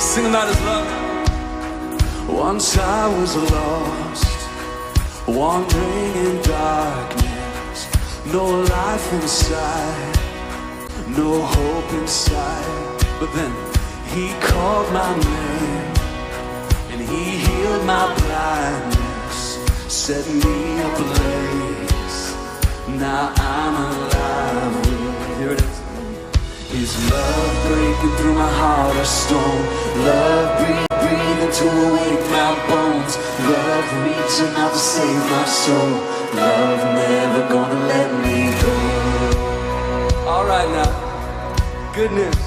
Sing about his love. Once I was lost, wandering in darkness, no life inside, no hope inside. But then he called my name, and he healed my blindness, set me ablaze. Now I'm alive. Here it is. His love breaking through my heart of stone. Love breathing to awake my bones. Love reaching out to save my soul. Love never gonna let me go. All right now, good news.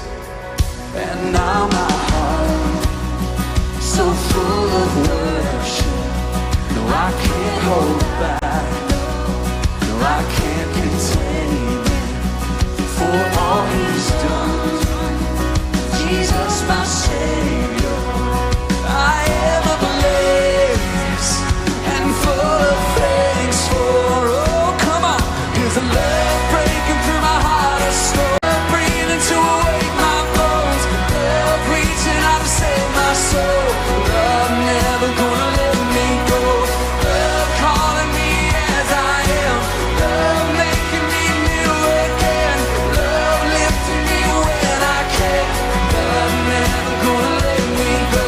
And now my heart so full of worship. No, I can't hold back. No, I can't contain it. For all he's done, Jesus my Savior, I am ablaze and full of thanks for, oh come on, his love breaking through my heart of stone, breathing to awake my bones, love reaching out to save my soul, love never gonna let me go, love calling me as I am, love making me new again, love lifting me when I can, love never gonna let me go.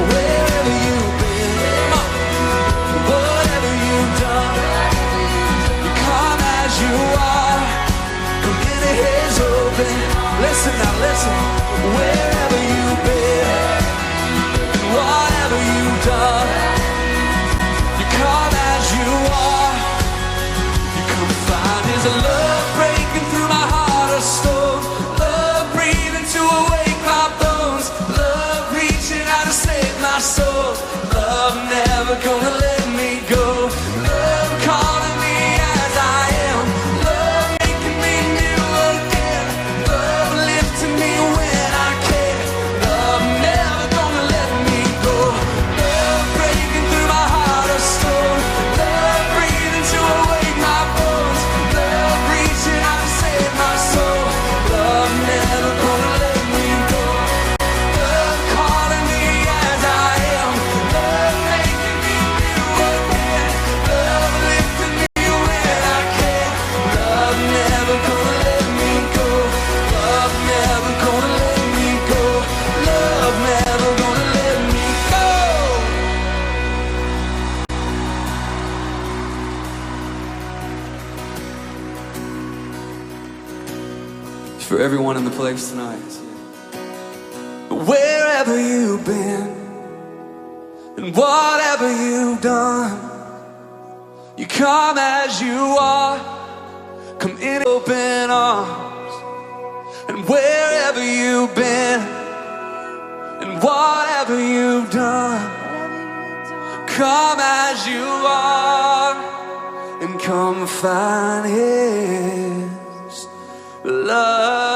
Wherever you've been, whatever you've done, you come as you are, come in the hands open. Listen now, listen. Wherever you've been, whatever you've done, you come as you are, you come find his love breaking through my heart of stone, love breathing to awake my bones, love reaching out to save my soul, love never gonna let me go, love calling me as I am, love making me new again, love lifting me when I can, love never gonna let me go, love breaking through my heart of stone, love breathing to awake my bones, love reaching out to save my soul, love never gonna let me go, love calling me as I am, love making me new again, love lifting me when I can, love never gonna let me go, love never gonna let me go, love never gonna let me go. For everyone in the place tonight, wherever you've been and whatever you've done, you come as you are, come in open arms. And wherever you've been and whatever you've done, come as you are and come find his love.